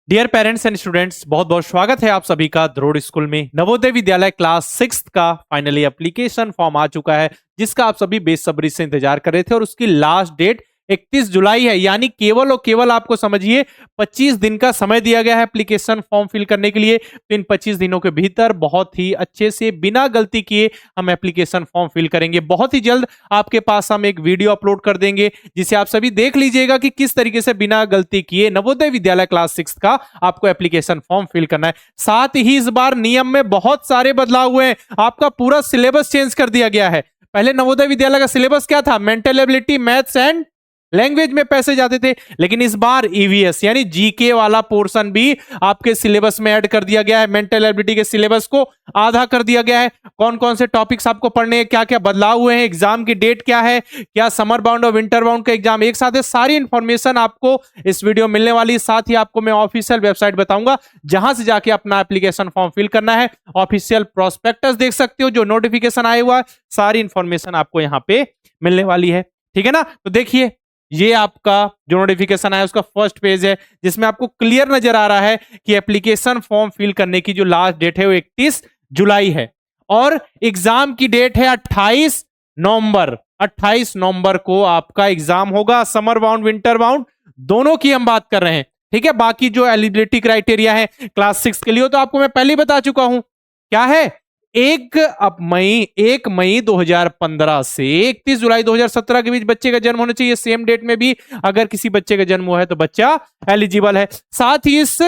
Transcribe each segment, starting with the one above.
Dear parents and students, बहुत बहुत स्वागत है आप सभी का द्रोड़ स्कूल में। नवोदय विद्यालय क्लास 6 का फाइनली एप्लीकेशन फॉर्म आ चुका है, जिसका आप सभी बेसब्री से इंतजार कर रहे थे और उसकी लास्ट डेट 31 जुलाई है। यानी केवल और केवल आपको समझिए 25 दिन का समय दिया गया है एप्लीकेशन फॉर्म फिल करने के लिए। तो इन 25 दिनों के भीतर बहुत ही अच्छे से बिना गलती किए हम एप्लीकेशन फॉर्म फिल करेंगे। बहुत ही जल्द आपके पास हम एक वीडियो अपलोड कर देंगे, जिसे आप सभी देख लीजिएगा कि किस तरीके से बिना गलती किए नवोदय विद्यालय क्लास 6 का आपको एप्लीकेशन फॉर्म फिल करना है। साथ ही इस बार नियम में बहुत सारे बदलाव हुए हैं। आपका पूरा सिलेबस चेंज कर दिया गया है। पहले नवोदय विद्यालय का सिलेबस क्या था? Mental ability, maths and language में पैसे जाते थे, लेकिन इस बार ईवीएस यानी जीके वाला पोर्शन भी आपके सिलेबस में ऐड कर दिया गया है। मेंटल एबिलिटी के सिलेबस को आधा कर दिया गया है। कौन कौन से टॉपिक्स आपको पढ़ने हैं, क्या क्या बदलाव हुए हैं, एग्जाम की डेट क्या है, क्या समर बाउंड और विंटर बाउंड का एग्जाम एक साथ है, सारी इंफॉर्मेशन आपको इस वीडियो में मिलने वाली। साथ ही आपको मैं ऑफिशियल वेबसाइट बताऊंगा, जहां से जाके अपना एप्लीकेशन फॉर्म फिल करना है। ऑफिशियल प्रोस्पेक्टस देख सकते हो, जो नोटिफिकेशन आया हुआ है, सारी इंफॉर्मेशन आपको यहाँ पे मिलने वाली है। ठीक है ना? तो देखिए, ये आपका जो नोटिफिकेशन आया उसका फर्स्ट पेज है, जिसमें आपको क्लियर नजर आ रहा है कि एप्लीकेशन फॉर्म फिल करने की जो लास्ट डेट है वो 31 जुलाई है और एग्जाम की डेट है 28 नवंबर। 28 नवंबर को आपका एग्जाम होगा। समर बाउंड, विंटर बाउंड दोनों की हम बात कर रहे हैं। ठीक है, बाकी जो एलिजिबिलिटी क्राइटेरिया है क्लास 6 के लिए तो आपको मैं पहले ही बता चुका हूं। क्या है? 1 मई 2015 से 31 जुलाई 2017 के बीच बच्चे का जन्म होना चाहिए। सेम डेट में भी अगर किसी बच्चे का जन्म हुआ है तो बच्चा एलिजिबल है। साथ ही इस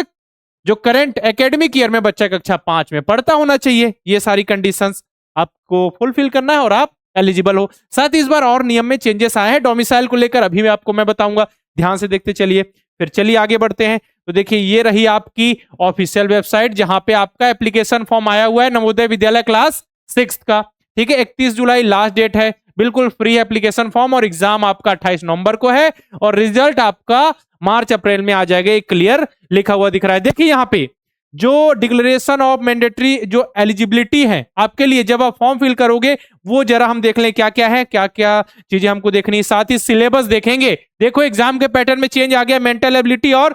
जो करंट एकेडमिक ईयर में बच्चा कक्षा 5 में पढ़ता होना चाहिए। ये सारी कंडीशंस आपको फुलफिल करना है और आप एलिजिबल हो। साथ ही इस बार और नियम में चेंजेस आए हैं डोमिसाइल को लेकर, अभी आपको मैं बताऊंगा। ध्यान से देखते चलिए। फिर चलिए आगे बढ़ते हैं। तो देखिए, ये रही आपकी ऑफिशियल वेबसाइट, जहां पे आपका एप्लीकेशन फॉर्म आया हुआ है नवोदय विद्यालय क्लास 6 का। ठीक है, 31 जुलाई लास्ट डेट है। बिल्कुल फ्री एप्लीकेशन फॉर्म और एग्जाम आपका 28 नवंबर को है और रिजल्ट आपका मार्च अप्रैल में आ जाएगा। एक क्लियर लिखा हुआ दिख रहा है। देखिए यहाँ पे जो डिक्लेरेशन ऑफ मैंडेटरी जो एलिजिबिलिटी है आपके लिए जब आप फॉर्म फिल करोगे, वो जरा हम देख लें क्या क्या है, क्या क्या चीजें हमको देखनी है। साथ ही सिलेबस देखेंगे। देखो, एग्जाम के पैटर्न में चेंज आ गया। मेंटल एबिलिटी और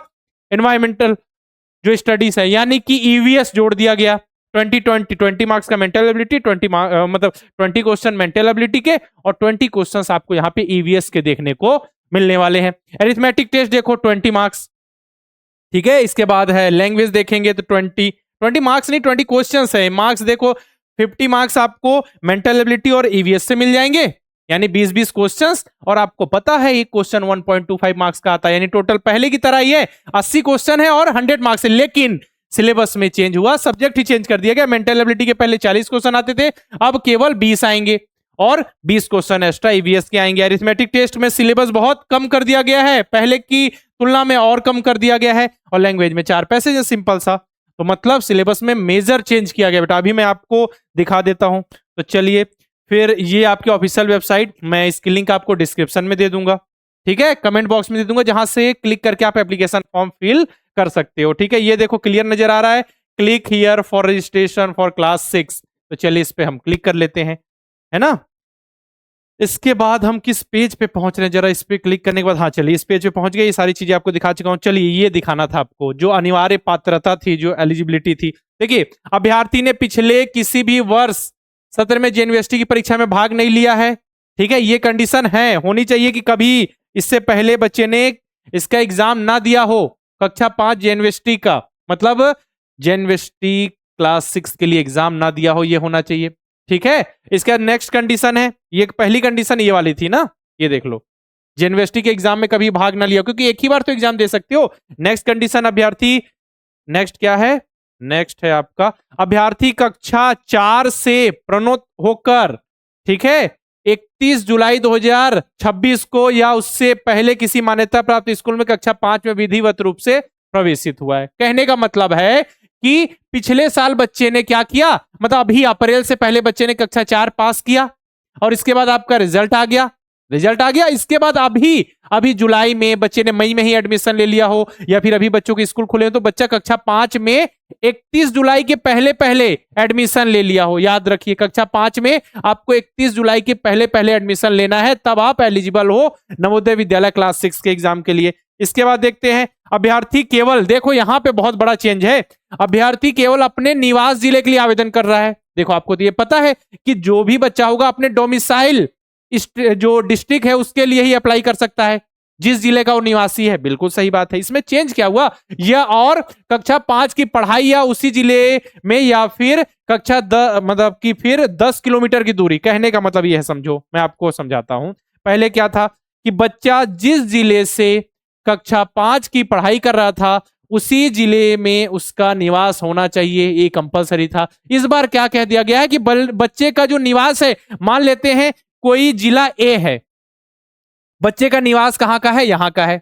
एनवायरमेंटल जो स्टडीज है, यानी कि ईवीएस जोड़ दिया गया। 20 मार्क्स का mental ability, 20 question mental ability के और 20 क्वेश्चन आपको यहाँ पे ईवीएस के देखने को मिलने वाले हैं। अरिथमेटिक टेस्ट देखो 20 मार्क्स। ठीक है, इसके बाद है लैंग्वेज देखेंगे तो 20 मार्क्स नहीं, 20 क्वेश्चन है। मार्क्स देखो 50 मार्क्स आपको मेंटल एबिलिटी और ईवीएस से मिल जाएंगे, यानी 20-20 क्वेश्चंस। और आपको पता है एक क्वेश्चन 1.25 मार्क्स का आता है, यानी टोटल पहले की तरह ही है 80 क्वेश्चन है और 100 मार्क्स है। लेकिन सिलेबस में चेंज हुआ, सब्जेक्ट ही चेंज कर दिया गया। मेंटल एबिलिटी के पहले 40 क्वेश्चन आते थे, अब केवल 20 आएंगे और 20 क्वेश्चन एक्स्ट्रा ईवीएस के आएंगे। अरिथमेटिक टेस्ट में सिलेबस बहुत कम कर दिया गया है, पहले की तुलना में और कम कर दिया गया है। और लैंग्वेज में 4 पैसेज है, सिंपल सा। तो मतलब सिलेबस में मेजर चेंज किया गया बेटा। अभी मैं आपको दिखा देता हूं। तो चलिए, फिर ये आपकी ऑफिशियल वेबसाइट, मैं इसकी लिंक आपको डिस्क्रिप्शन में दे दूंगा। ठीक है, कमेंट बॉक्स में दे दूंगा, जहां से क्लिक करके आप एप्लीकेशन फॉर्म फिल कर सकते हो। ठीक है, ये देखो क्लियर नजर आ रहा है, click here for registration for class 6। तो चलिए इस पे हम क्लिक कर लेते हैं, है ना। इसके बाद हम किस पेज पे पहुंच रहे हैं, जरा इस पे क्लिक करने के बाद, हाँ चलिए इस पेज पे पहुंच गए। ये सारी चीजें आपको दिखा चुका हूं। चलिए, ये दिखाना था आपको जो अनिवार्य पात्रता थी, जो एलिजिबिलिटी थी। देखिए, अभ्यर्थी ने पिछले किसी भी वर्ष सत्र में यूनिवर्सिटी की परीक्षा में भाग नहीं लिया है। ठीक है, ये कंडीशन है, होनी चाहिए कि कभी इससे पहले बच्चे ने इसका एग्जाम ना दिया हो। कक्षा 5 यूनिवर्सिटी का मतलब यूनिवर्सिटी क्लास 6 के लिए एग्जाम ना दिया हो, ये होना चाहिए। ठीक है, इसका नेक्स्ट कंडीशन है, ये पहली कंडीशन ये वाली थी ना, ये देख लो, यूनिवर्सिटी के एग्जाम में कभी भाग ना लिया, क्योंकि एक ही बार तो एग्जाम दे सकते हो। नेक्स्ट कंडीशन अभ्यर्थी, नेक्स्ट क्या है, नेक्स्ट है आपका अभ्यर्थी कक्षा 4 से प्रोन्नत होकर, ठीक है, 31 जुलाई 2026 को या उससे पहले किसी मान्यता प्राप्त स्कूल में कक्षा 5 में विधिवत रूप से प्रवेशित हुआ है। कहने का मतलब है कि पिछले साल बच्चे ने क्या किया, मतलब अभी अप्रैल से पहले बच्चे ने कक्षा 4 पास किया और इसके बाद आपका रिजल्ट आ गया। इसके बाद अभी जुलाई में बच्चे ने मई में ही एडमिशन ले लिया हो, या फिर अभी बच्चों के स्कूल खुले हो, तो बच्चा कक्षा 5 में 31 जुलाई के पहले एडमिशन ले लिया हो। याद रखिए, कक्षा 5 में आपको 31 जुलाई के पहले एडमिशन लेना है, तब आप एलिजिबल हो नवोदय विद्यालय क्लास 6 के एग्जाम के लिए। इसके बाद देखते हैं अभ्यर्थी केवल, देखो यहां पे बहुत बड़ा चेंज है, अभ्यर्थी केवल अपने निवास जिले के लिए आवेदन कर रहा है। देखो आपको तो ये पता है कि जो भी बच्चा होगा अपने डोमिसाइल जो डिस्ट्रिक्ट है उसके लिए ही अप्लाई कर सकता है, जिस जिले का वो निवासी है। बिल्कुल सही बात है। इसमें चेंज क्या हुआ, या और कक्षा 5 की पढ़ाई या उसी जिले में, या फिर कक्षा मतलब कि फिर 10 किलोमीटर की दूरी, कहने का मतलब यह है, समझो मैं आपको समझाता हूं। पहले क्या था कि बच्चा जिस जिले से कक्षा 5 की पढ़ाई कर रहा था उसी जिले में उसका निवास होना चाहिए, ये कंपलसरी था। इस बार क्या कह दिया गया है कि बच्चे का जो निवास है, मान लेते हैं कोई जिला ए है, बच्चे का निवास कहां का है, यहां का है,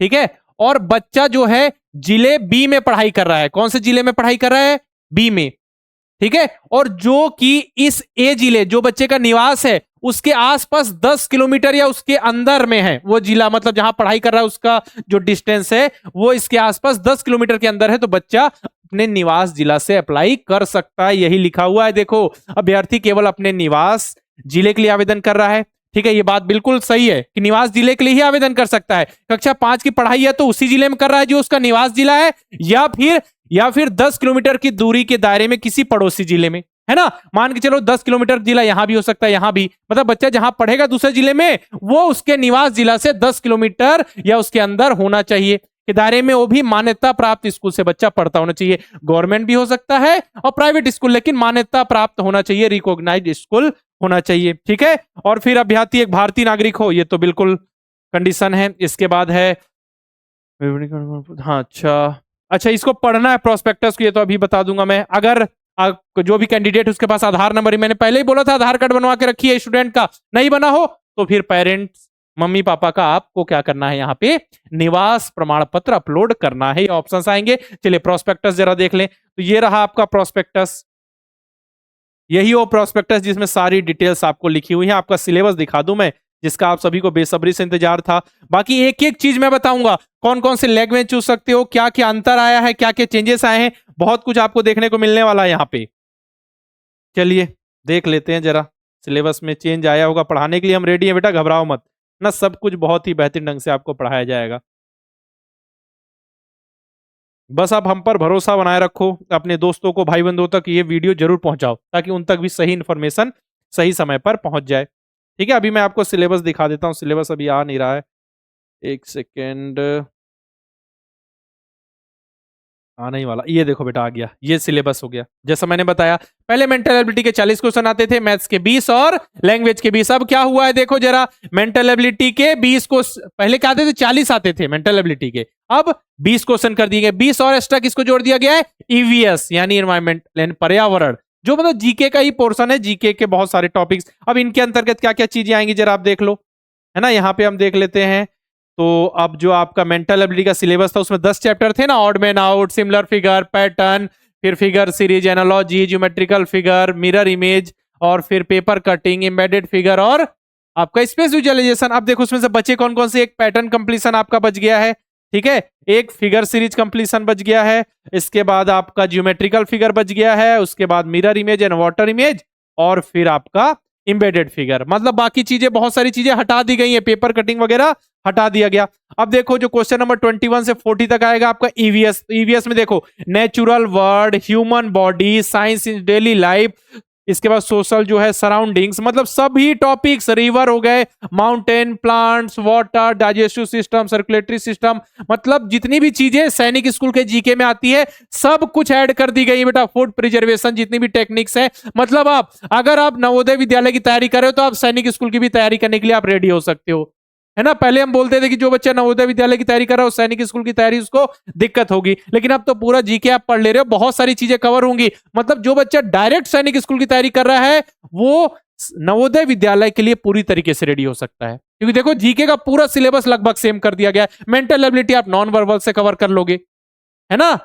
ठीक है, और बच्चा जो है जिले बी में पढ़ाई कर रहा है। कौन से जिले में पढ़ाई कर रहा है, बी में, ठीक है, और जो कि इस ए जिले जो बच्चे का निवास है उसके आसपास 10 किलोमीटर या उसके अंदर में है वो जिला, मतलब जहां पढ़ाई कर रहा है उसका जो डिस्टेंस है वो इसके आसपास 10 किलोमीटर के अंदर है, तो बच्चा अपने निवास जिला से अप्लाई कर सकता है। यही लिखा हुआ है। देखो अभ्यर्थी केवल अपने निवास जिले के लिए आवेदन कर रहा है, ठीक है, ये बात बिल्कुल सही है कि निवास जिले के लिए ही आवेदन कर सकता है। कक्षा 5 की पढ़ाई है तो उसी जिले में कर रहा है जो उसका निवास जिला है, या फिर 10 किलोमीटर की दूरी के दायरे में किसी पड़ोसी जिले में, है ना। मान के चलो 10 किलोमीटर जिला यहां भी हो सकता है, यहां भी, मतलब बच्चा जहां पढ़ेगा दूसरे जिले में वो उसके निवास जिला से 10 किलोमीटर या उसके अंदर होना चाहिए के दायरे में, वो भी मान्यता प्राप्त स्कूल से बच्चा पढ़ता होना चाहिए। गवर्नमेंट भी हो सकता है और प्राइवेट स्कूल, लेकिन मान्यता प्राप्त होना चाहिए, रिकॉग्नाइज्ड स्कूल होना चाहिए, ठीक है। और फिर अभ्यर्थी एक भारतीय नागरिक हो, ये तो बिल्कुल कंडीशन है। इसके बाद है, हाँ अच्छा इसको पढ़ना है प्रोस्पेक्टस को, ये तो अभी बता दूंगा मैं। अगर जो भी कैंडिडेट उसके पास आधार नंबर, मैंने पहले ही बोला था आधार कार्ड बनवा के रखिए, स्टूडेंट का नहीं बना हो तो फिर पेरेंट्स मम्मी पापा का आपको क्या करना है, यहाँ पे निवास प्रमाण पत्र अपलोड करना है, ये ऑप्शंस आएंगे। चलिए प्रोस्पेक्टस जरा देख लें, तो ये रहा आपका प्रोस्पेक्टस, यही वो प्रोस्पेक्टस जिसमें सारी डिटेल्स आपको लिखी हुई है। आपका सिलेबस दिखा दूं मैं, जिसका आप सभी को बेसब्री से इंतजार था। बाकी एक एक चीज मैं बताऊंगा, कौन कौन से लैंग्वेज चूज सकते हो, क्या क्या अंतर आया है, क्या क्या चेंजेस आए हैं, बहुत कुछ आपको देखने को मिलने वाला है यहाँ पे। चलिए देख लेते हैं जरा, सिलेबस में चेंज आया होगा, पढ़ाने के लिए हम रेडी हैं बेटा, घबराओ मत ना, सब कुछ बहुत ही बेहतरीन ढंग से आपको पढ़ाया जाएगा। बस आप हम पर भरोसा बनाए रखो, अपने दोस्तों को, भाई बंधुओं तक ये वीडियो जरूर पहुंचाओ ताकि उन तक भी सही इंफॉर्मेशन सही समय पर पहुंच जाए, ठीक है। अभी मैं आपको सिलेबस दिखा देता हूं, सिलेबस अभी आ नहीं रहा है, एक सेकेंड, आने ही वाला, ये देखो बेटा आ गया, ये सिलेबस हो गया। जैसा मैंने बताया पहले मेंटल एबिलिटी के 40 क्वेश्चन आते थे, मैथ्स के 20 और लैंग्वेज के 20। अब क्या हुआ है देखो जरा, मेंटल एबिलिटी के 20 को, पहले क्या आते थे 40 आते थे मेंटल एबिलिटी के, अब 20 क्वेश्चन कर दिए गए, 20 और एक्स्ट्रा किसको जोड़ दिया गया है, ईवीएस यानी एनवायरमेंट पर्यावरण, जो मतलब जीके का ही पोर्शन है, जीके के बहुत सारे टॉपिक्स। अब इनके अंतर्गत क्या क्या चीजें आएंगी जरा आप देख लो, है ना। यहाँ पे हम देख लेते हैं, तो अब जो आपका मेंटल एबिलिटी का सिलेबस था उसमें 10 चैप्टर थे ना, odd man out, similar figure, pattern, फिर figure series, analogy, geometrical figure, mirror image, और फिर पेपर कटिंग, एम्बेडेड फिगर और आपका स्पेस विजुअलाइजेशन। अब देखो उसमें से बचे कौन कौन से, एक पैटर्न कंप्लीशन आपका बच गया है, ठीक है, एक फिगर सीरीज कंप्लीशन बच गया है, इसके बाद आपका ज्योमेट्रिकल फिगर बच गया है, उसके बाद mirror image and water image, और फिर आपका एम्बेडेड फिगर। मतलब बाकी चीजें, बहुत सारी चीजें हटा दी गई है, पेपर कटिंग वगैरह हटा दिया गया। अब देखो जो क्वेश्चन नंबर 21 से 40 तक आएगा आपका ईवीएस, ईवीएस में देखो natural world, human body, science in daily life, इसके बाद सोशल जो है, सराउंडिंग्स, मतलब सभी टॉपिक्स, रिवर हो गए, mountain, plants, water, digestive system, circulatory system, मतलब जितनी भी चीजें सैनिक स्कूल के जीके में आती है सब कुछ ऐड कर दी गई बेटा। फूड प्रिजर्वेशन, जितनी भी टेक्निक्स है, मतलब आप अगर आप नवोदय विद्यालय की तैयारी कर रहे हो तो आप सैनिक स्कूल की भी तैयारी करने के लिए आप रेडी हो सकते हो, है ना। पहले हम बोलते थे कि जो बच्चा नवोदय विद्यालय की तैयारी कर रहा है सैनिक स्कूल की तैयारी उसको दिक्कत होगी, लेकिन अब तो पूरा जीके आप पढ़ ले रहे हो, बहुत सारी चीजें कवर होंगी। मतलब जो बच्चा डायरेक्ट सैनिक स्कूल की तैयारी कर रहा है वो नवोदय विद्यालय के लिए पूरी तरीके से रेडी हो सकता है, क्योंकि देखो जीके का पूरा सिलेबस लगभग सेम कर दिया गया है। मेंटल एबिलिटी आप नॉन वर्बल से कवर कर लोगे, है ना।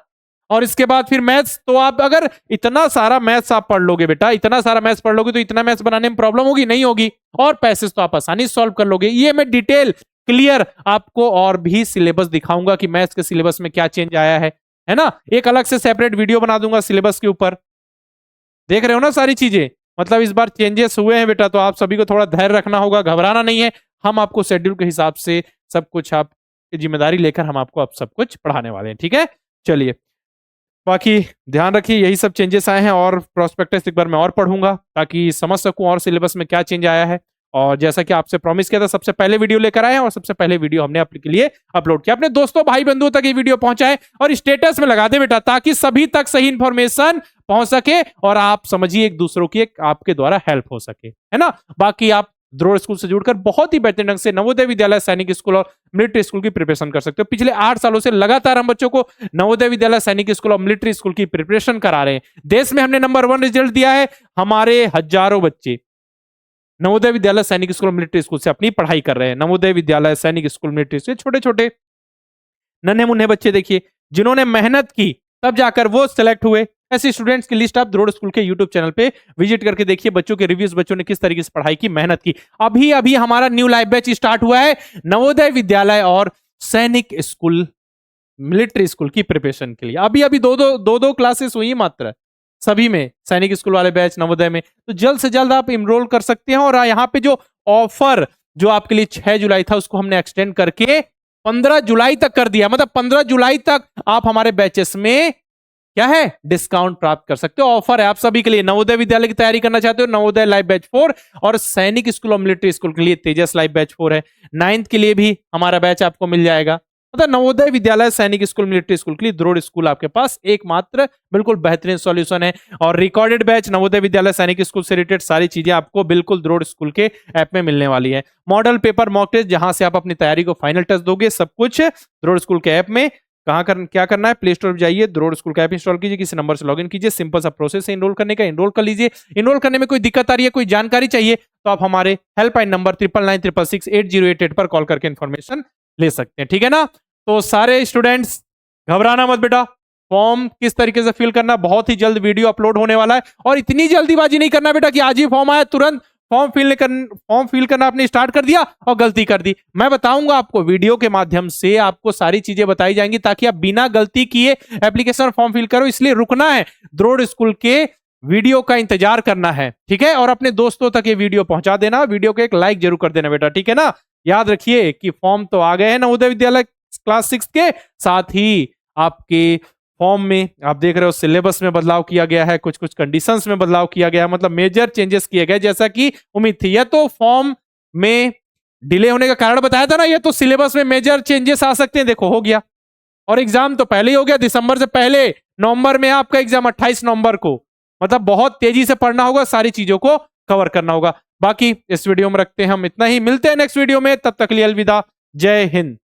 और इसके बाद फिर मैथ्स, तो आप अगर इतना सारा मैथ्स आप पढ़ लोगे बेटा, इतना सारा मैथ्स पढ़ लोगे तो इतना मैथ्स बनाने में प्रॉब्लम होगी, नहीं होगी, और पैसेज तो आप आसानी से सॉल्व कर लोगे। ये मैं डिटेल क्लियर आपको और भी सिलेबस दिखाऊंगा कि मैथ्स के सिलेबस में क्या चेंज आया है ना। एक अलग से सेपरेट वीडियो बना दूंगा सिलेबस के ऊपर, देख रहे हो ना सारी चीजें। मतलब इस बार चेंजेस हुए हैं बेटा, तो आप सभी को थोड़ा धैर्य रखना होगा, घबराना नहीं है, हम आपको शेड्यूल के हिसाब से सब कुछ आप की जिम्मेदारी लेकर हम आपको अब सब कुछ पढ़ाने वाले हैं। ठीक है, चलिए, बाकी ध्यान रखिए यही सब चेंजेस आए हैं, और प्रोस्पेक्टस एक बार मैं और पढ़ूंगा ताकि समझ सकूं और सिलेबस में क्या चेंज आया है। और जैसा कि आपसे प्रॉमिस किया था, सबसे पहले वीडियो लेकर आए हैं, और सबसे पहले वीडियो हमने आपके लिए अपलोड किया। अपने दोस्तों भाई बंधुओं तक ये वीडियो पहुंचाए और स्टेटस में लगा दे बेटा, ताकि सभी तक सही इंफॉर्मेशन पहुंच सके और आप समझिए एक दूसरों की एक आपके द्वारा हेल्प हो सके, है ना। बाकी आप द्रोड़ स्कूल से जुड़कर बहुत ही बेहतरीन ढंग से नवोदय विद्यालय, सैनिक स्कूल और मिलिट्री स्कूल की प्रिपरेशन कर सकते हो। पिछले 8 सालों से लगातार हम बच्चों को नवोदय विद्यालय, सैनिक स्कूल और मिलिट्री स्कूल की प्रिपरेशन करा रहे हैं। देश में हमने नंबर 1 रिजल्ट दिया है। हमारे हजारों बच्चे नवोदय विद्यालय, सैनिक स्कूल और मिलिट्री स्कूल से अपनी पढ़ाई कर रहे हैं। नवोदय विद्यालय, सैनिक स्कूल, मिलिट्री स्कूल, छोटे छोटे नन्हे मुन्ने बच्चे देखिए जिन्होंने मेहनत की तब जाकर वो सिलेक्ट हुए। ऐसे स्टूडेंट्स की लिस्ट आप द्रोड़ स्कूल के यूट्यूब चैनल पे विजिट करके देखिए, बच्चों के रिव्यूज, बच्चों ने किस तरीके से पढ़ाई की, मेहनत की। अभी अभी हमारा न्यू लाइव बैच स्टार्ट हुआ है नवोदय विद्यालय और सैनिक स्कूल, मिलिट्री स्कूल की प्रिपरेशन के लिए। अभी अभी दो क्लासेस हुई मात्र, सभी में, सैनिक स्कूल वाले बैच, नवोदय में। तो जल्द से जल्द आप इनरोल कर सकते हैं। और यहाँ पे जो ऑफर जो आपके लिए 6 जुलाई था, उसको हमने एक्सटेंड करके 15 जुलाई तक कर दिया। मतलब 15 जुलाई तक आप हमारे बैचेस में क्या है, डिस्काउंट प्राप्त कर सकते हो। ऑफर है आप सभी के लिए। नवोदय विद्यालय की तैयारी करना चाहते हो, नवोदय लाइव बैच 4, और सैनिक स्कूल और मिलिट्री स्कूल के लिए तेजस लाइव बैच 4 है। 9th के लिए भी हमारा बैच आपको मिल जाएगा। मतलब नवोदय विद्यालय, सैनिक स्कूल, मिलिट्री स्कूल के लिए द्रोड़ स्कूल आपके पास एकमात्र बिल्कुल बेहतरीन सॉल्यूशन है। और रिकॉर्डेड बैच नवोदय विद्यालय, सैनिक स्कूल से रिलेटेड सारी चीजें आपको बिल्कुल द्रोड़ स्कूल के ऐप में मिलने वाली है। मॉडल पेपर, मॉक टेस्ट, जहां से आप अपनी तैयारी को फाइनल टच दोगे, सब कुछ द्रोड़ स्कूल के ऐप में। क्या करना है, प्ले स्टोर पर जाइए, द्रोड़ स्कूल का ऐप इंस्टॉल कीजिए, किसी नंबर से लॉगिन कीजिए, सिंपल सा प्रोसेस है इनरोल करने का, इनरोल कर लीजिए। इनरोल करने में कोई दिक्कत आ रही है, कोई जानकारी चाहिए, तो आप हमारे हेल्पलाइन नंबर 9996668088 पर कॉल करके इंफॉर्मेशन ले सकते हैं। ठीक है ना। तो सारे स्टूडेंट्स घबराना मत बेटा, फॉर्म किस तरीके से फिल करना, बहुत ही जल्द वीडियो अपलोड होने वाला है। और इतनी जल्दीबाजी नहीं करना बेटा कि आज ही फॉर्म आया तुरंत फॉर्म फिल करना आपने स्टार्ट कर दिया और गलती कर दी। मैं बताऊंगा आपको, वीडियो के माध्यम से आपको सारी चीजें बताई जाएंगी ताकि आप बिना गलती किए एप्लीकेशन और फॉर्म फिल करो। इसलिए रुकना है, द्रोड़ स्कूल के वीडियो का इंतजार करना है। ठीक है, और अपने दोस्तों तक ये वीडियो पहुंचा देना, वीडियो को एक लाइक जरूर कर देना बेटा। ठीक है ना। याद रखिए कि फॉर्म तो आ गए हैं नवोदय विद्यालय क्लास 6 के, साथ ही आपके फॉर्म में आप देख रहे हो सिलेबस में बदलाव किया गया है, कुछ कुछ कंडीशंस में बदलाव किया गया है, मतलब मेजर चेंजेस किए गए जैसा कि उम्मीद थी। यह तो फॉर्म में डिले होने का कारण बताया था ना, ये तो सिलेबस में मेजर चेंजेस आ सकते हैं, देखो हो गया। और एग्जाम तो पहले ही हो गया, दिसंबर से पहले, नवंबर में आपका एग्जाम 28 नवंबर को। मतलब बहुत तेजी से पढ़ना होगा, सारी चीजों को कवर करना होगा। बाकी इस वीडियो में रखते हैं हम इतना ही, मिलते हैं नेक्स्ट वीडियो में, तब तक के लिए अलविदा, जय हिंद।